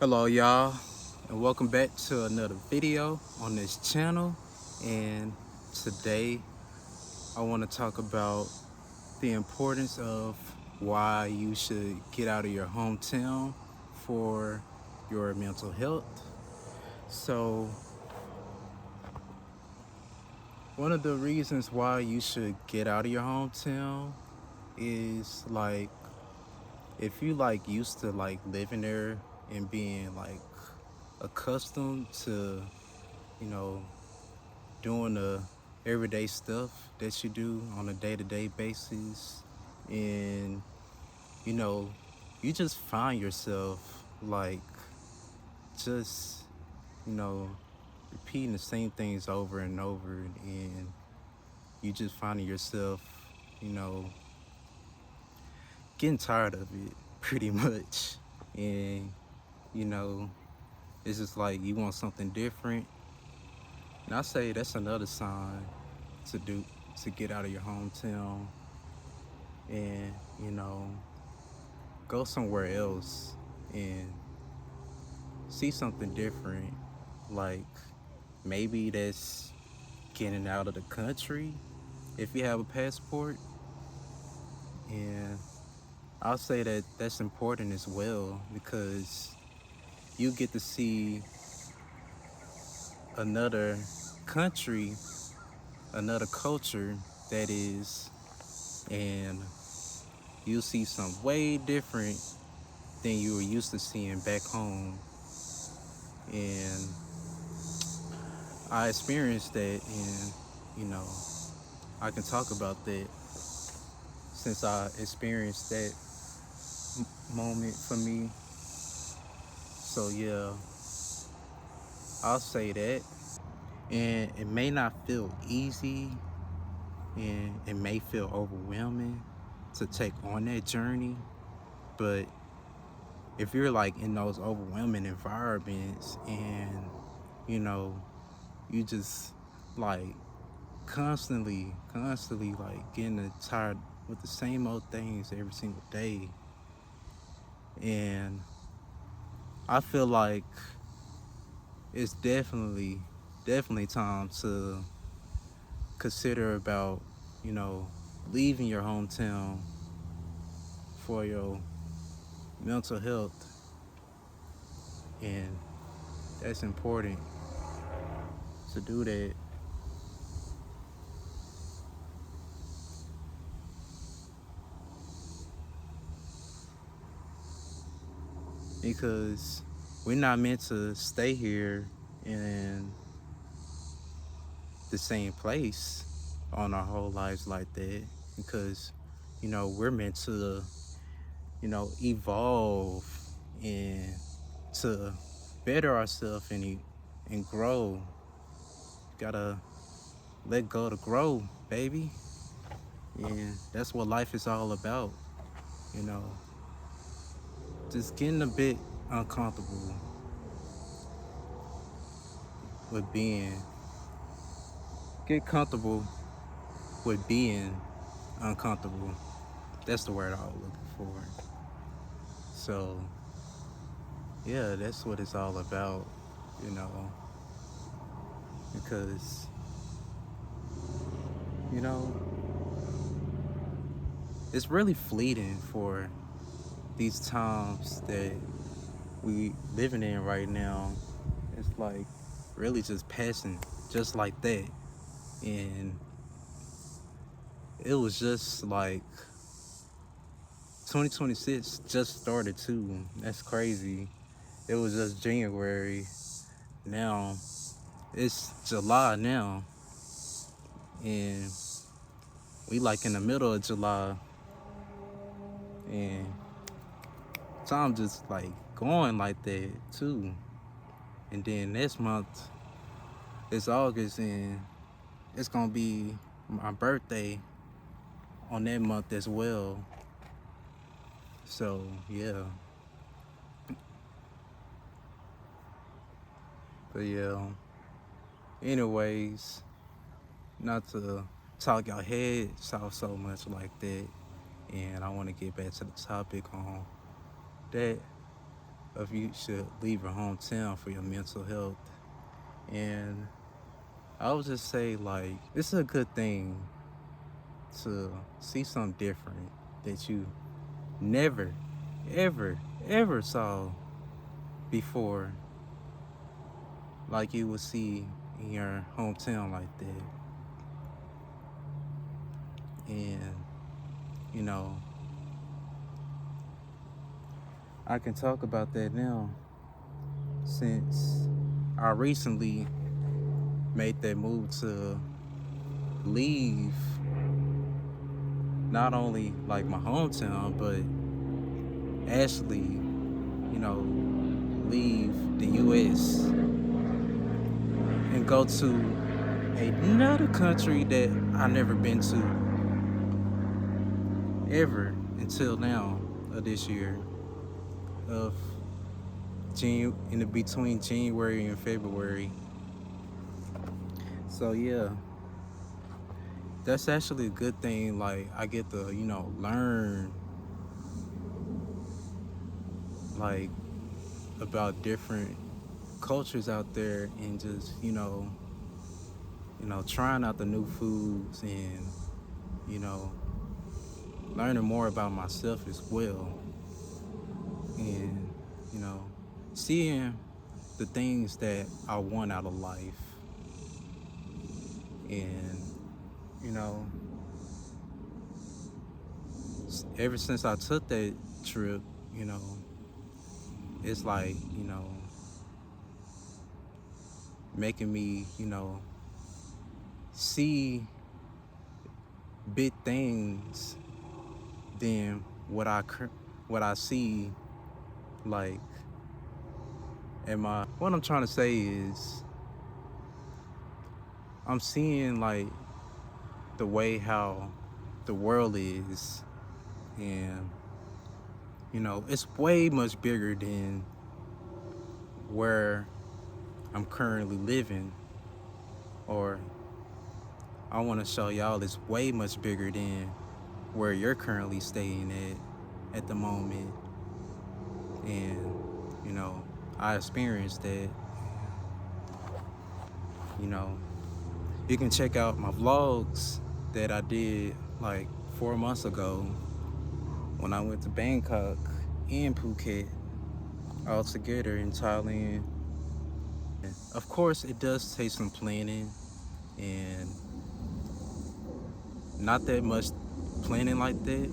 Hello y'all, and welcome back to another video on this channel. And today I want to talk about the importance of why you should get out of your hometown for your mental health. So one of the reasons why you should get out of your hometown is like if you used to living there and being accustomed to, you know, doing the everyday stuff that you do on a day-to-day basis, and you know you just find yourself just you know repeating the same things over and over, and you just finding yourself you know getting tired of it pretty much. And you know it's just like you want something different. And I say that's another sign to do to get out of your hometown and go somewhere else and see something different. Like maybe that's getting out of the country if you have a passport. And I'll say that that's important as well, because you get to see another country, another culture, that is, and you'll see something way different than you were used to seeing back home. And I experienced that, and you know, I can talk about that since I experienced that moment for me. So yeah, I'll say that. And it may not feel easy, and it may feel overwhelming to take on that journey, but if you're in those overwhelming environments, and you know you just like constantly getting tired with the same old things every single day. And I feel like it's definitely time to consider about, you know, leaving your hometown for your mental health. And that's important to do that, because we're not meant to stay here in the same place on our whole lives like that. Because we're meant to evolve and to better ourselves and grow. Gotta let go to grow, baby. And that's what life is all about. you know just getting a bit uncomfortable with being get comfortable with being uncomfortable. That's the word I was looking for. So yeah, that's what it's all about, you know, because, you know, it's really fleeting for these times that we living in right now. It's like really just passing just like that. And it was just like 2026 just started too. That's crazy. It was just January. Now it's July now, and we in the middle of July, and time just going like that too. And then next month it's August, and it's gonna be my birthday on that month as well. So yeah, but yeah. Anyways, not to talk your heads off so much like that, and I want to get back to the topic on that. of you should leave your hometown for your mental health. And I would just say, like, it's a good thing to see something different that you never, ever, ever saw before, like you would see in your hometown like that. And, you know, I can talk about that now since I recently made that move to leave not only like my hometown, but actually, leave the US and go to another country that I never been to ever until now of this year, of in the between January and February. So yeah, that's actually a good thing. Like, I get to, learn like about different cultures out there, and just, trying out the new foods, and, you know, learning more about myself as well. And, you know, seeing the things that I want out of life. And, you know, ever since I took that trip, it's like, making me, see big things than what I see, like, what I'm trying to say is, I'm seeing like the way how the world is, and, it's way much bigger than where I'm currently living. Or I want to show y'all it's way much bigger than where you're currently staying at the moment. And, I experienced that. You know, you can check out my vlogs that I did like 4 months ago when I went to Bangkok and Phuket all together in Thailand. Of course, it does take some planning, and not that much planning like that.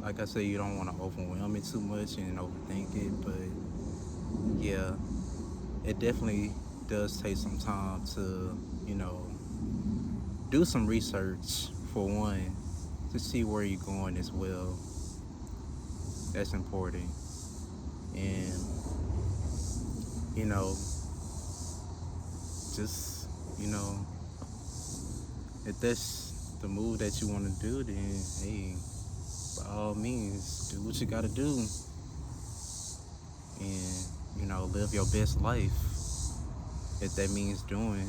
Like I said, you don't want to overwhelm it too much and overthink it, but yeah, it definitely does take some time to, do some research for one, to see where you're going as well. That's important. And, you know, just, if that's the move that you want to do, then hey, by all means, do what you got to do, and, live your best life, if that means doing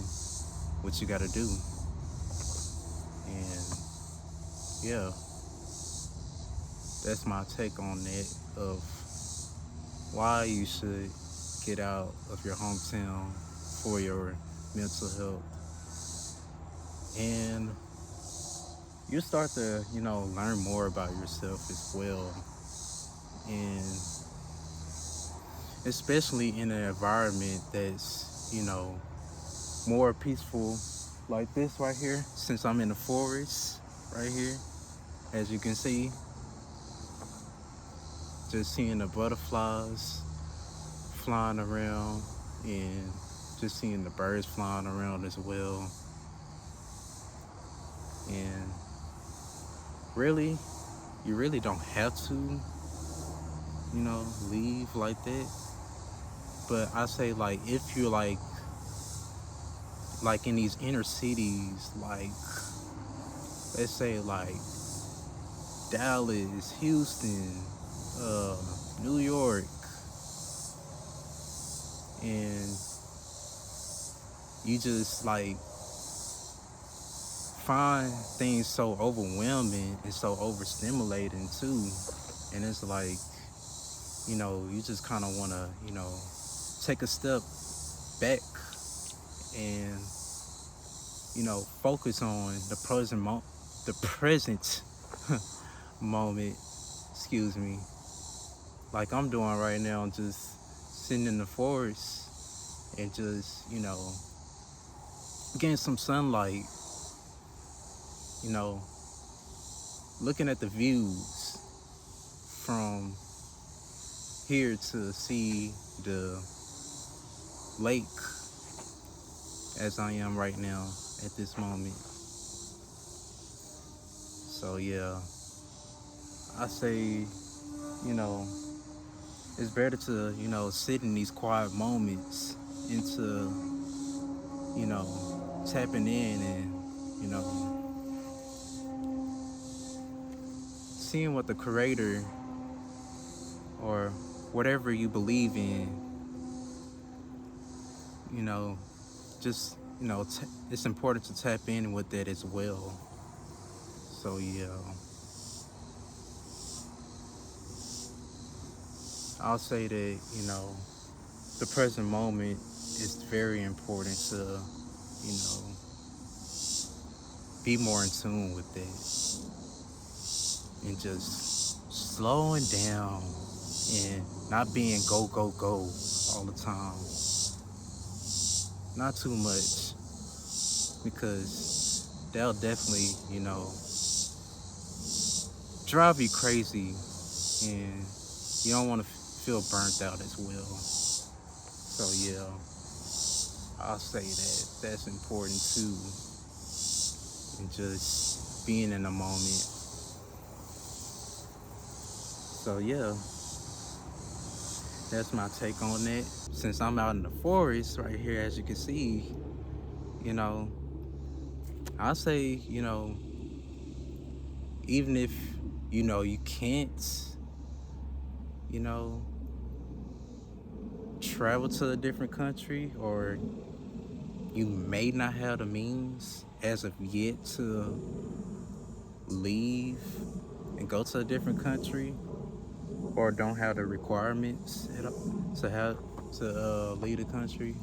what you got to do. And yeah, that's my take on that, of why you should get out of your hometown for your mental health. And you start to, learn more about yourself as well. And especially in an environment that's, more peaceful, like this right here, since I'm in the forest right here, as you can see, just seeing the butterflies flying around, and just seeing the birds flying around as well. And really, you really don't have to, leave like that. But I say, like, if you're like in these inner cities, like, let's say like Dallas, Houston, New York, and you just like find things so overwhelming and so overstimulating too, and it's like, you just kind of want to, take a step back and, focus on the present moment, excuse me, like I'm doing right now, just sitting in the forest and just, getting some sunlight, you know, looking at the views from here to see the lake as I am right now at this moment. So yeah, I say, you know, it's better to, sit in these quiet moments into, tapping in and, seeing what the creator or whatever you believe in, you know, just, it's important to tap in with that as well. So yeah, I'll say that, the present moment is very important to, be more in tune with that and just slowing down and not being go, go, go all the time. Not too much, because they'll definitely, drive you crazy and you don't want to feel burnt out as well. So yeah, I'll say that that's important too, and just being in the moment. So yeah, that's my take on that. Since I'm out in the forest right here, as you can see, you know, I'll say, even if, you can't, you know, travel to a different country, or you may not have the means as of yet to leave and go to a different country, or don't have the requirements to have to leave the country,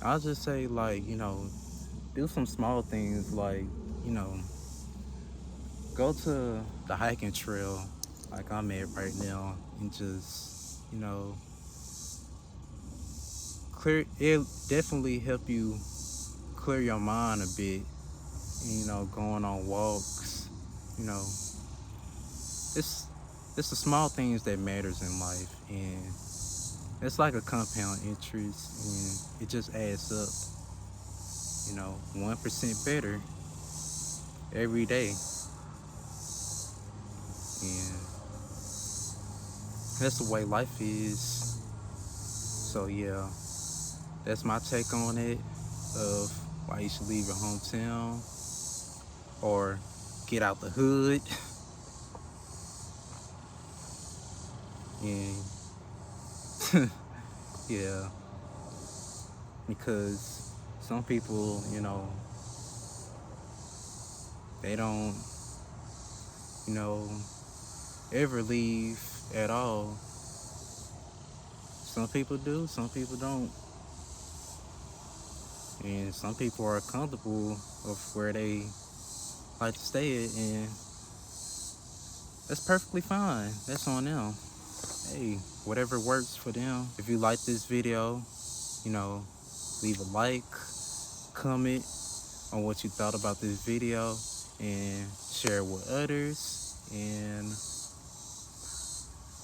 I'll just say, like, do some small things, like, you know, go to the hiking trail like I'm at right now and just, clear it. Definitely help you clear your mind a bit, going on walks, you know, it's it's the small things that matters in life, and it's like a compound interest, and it just adds up, 1% better every day. And that's the way life is. So yeah, that's my take on it, of why you should leave your hometown or get out the hood. And yeah, because some people, they don't, you know, ever leave at all. Some people do, some people don't. And some people are comfortable of where they like to stay at, and that's perfectly fine. That's on them. Hey, whatever works for them. If you like this video, leave a like, comment on what you thought about this video, and share it with others. And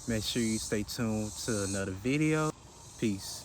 make sure you stay tuned to another video. Peace.